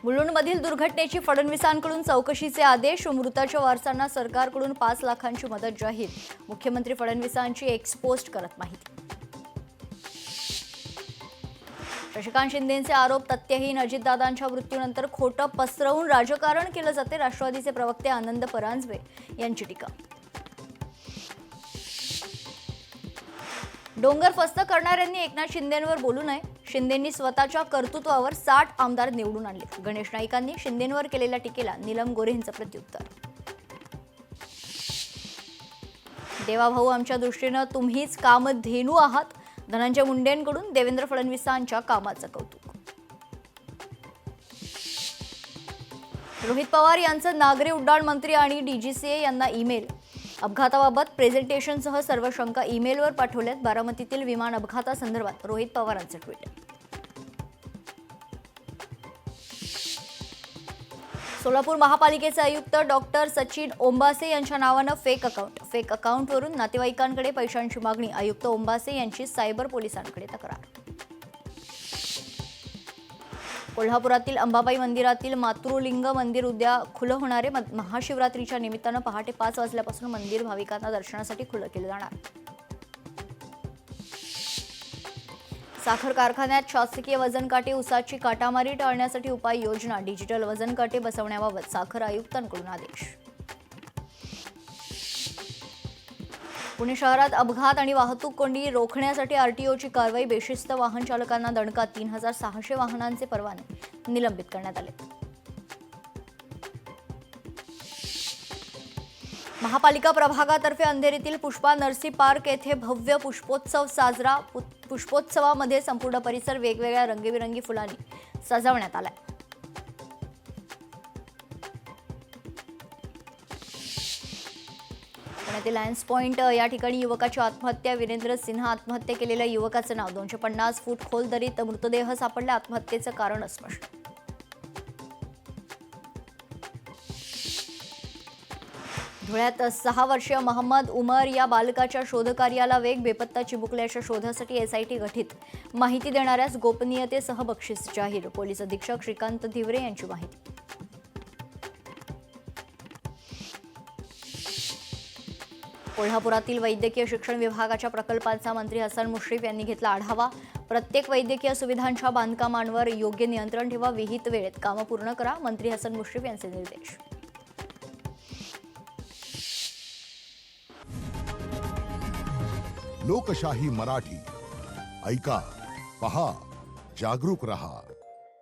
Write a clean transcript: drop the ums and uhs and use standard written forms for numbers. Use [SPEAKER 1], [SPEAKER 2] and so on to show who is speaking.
[SPEAKER 1] मुलुंडमधील दुर्घटनेची फडणवीसांकडून चौकशीचे आदेश. मृताच्या वारसांना सरकारकडून 5 लाखांची मदत जाहीर. मुख्यमंत्री फडणवीसांची एक्सपोस्ट करत माहिती. शशिकांत शिंदेंचे आरोप तथ्यहीन. अजितदादांच्या मृत्यूनंतर खोटं पसरवून राजकारण केलं जाते. राष्ट्रवादीचे प्रवक्ते आनंद परांजपे यांची टीका. डोंगर फस्त करणाऱ्यांनी एकनाथ शिंदेंवर बोलू नये. शिंदेंनी स्वतःच्या कर्तृत्वावर 60 आमदार निवडून आणले. गणेश नाईकांनी शिंदेंवर केलेल्या टीकेला नीलम गोऱ्हेंचं प्रत्युत्तर. देवाभाऊ, आमच्या दृष्टीनं तुम्हीच कामधेनू आहात. धनंजय मुंडेंकडून देवेंद्र फडणवीसांच्या कामाचं कौतुक. रोहित पवार यांचं नागरी उड्डाण मंत्री आणि डीजीसीए यांना ईमेल. अपघाताबाबत प्रेझेंटेशनसह सर्व शंका ईमेलवर पाठवल्यात. बारामतीतील विमान अपघातासंदर्भात रोहित पवारांचं ट्विट. सोलापूर महापालिकेचे आयुक्त डॉक्टर सचिन ओंबासे यांच्या नावानं फेक अकाउंटवरून नातेवाईकांकडे पैशांची मागणी. आयुक्त ओंबासे यांची सायबर पोलिसांकडे तक्रार. कोल्हापुरातील अंबाबाई मंदिरातील मातृलिंग मंदिर उद्या खुलं होणार आहे. महाशिवरात्रीच्या निमित्तानं पहाटे 5 वाजल्यापासून मंदिर भाविकांना दर्शनासाठी खुलं केलं जाणार. साखर कारखान्यात शासकीय वजनकाटे ऊसाची काटामारी टाळण्यासाठी उपाययोजना. डिजिटल वजनकाटे बसवण्याबाबत साखर आयुक्तांकडून आदेश. पुणे शहरात अपघात आणि वाहतूक कोंडी रोखण्यासाठी आरटीओची कारवाई. बेशिस्त वाहन चालकांना दणका. 3600 वाहनांचे परवाने निलंबित करण्यात आले. महापालिका प्रभागातर्फे अंधेरीतील पुष्पा नर्सी पार्क येथे भव्य पुष्पोत्सव साजरा. पुष्पोत्सवामध्ये संपूर्ण परिसर वेगवेगळ्या रंगीबिरंगी फुलांनी सजवण्यात आलाय. पुण्यातील लायन्स पॉइंट या ठिकाणी युवकाची आत्महत्या. वीरेंद्र सिन्हा आत्महत्या केलेल्या युवकाचं नाव. 250 फूट खोल दरीत मृतदेह सापडला. आत्महत्येचं कारण अस्पष्ट. धुळ्यात 6 वर्षीय मोहम्मद उमर या बालकाच्या शोधकार्याला वेग. बेपत्ता चिमुकल्याच्या शोधासाठी एसआयटी गठीत. माहिती देणाऱ्यास गोपनीयतेसह बक्षीस जाहीर. पोलीस अधीक्षक श्रीकांत धिवरे यांची माहिती. कोल्हापुरातील वैद्यकीय शिक्षण विभागाच्या प्रकल्पांचा मंत्री हसन मुश्रीफ यांनी घेतला आढावा. प्रत्येक वैद्यकीय सुविधांच्या बांधकामांवर योग्य नियंत्रण ठेवा. विहित वेळेत कामं पूर्ण करा. मंत्री हसन मुश्रीफ यांचे निर्देश.
[SPEAKER 2] लोकशाही मराठी ऐका, पहा, जागरूक रहा.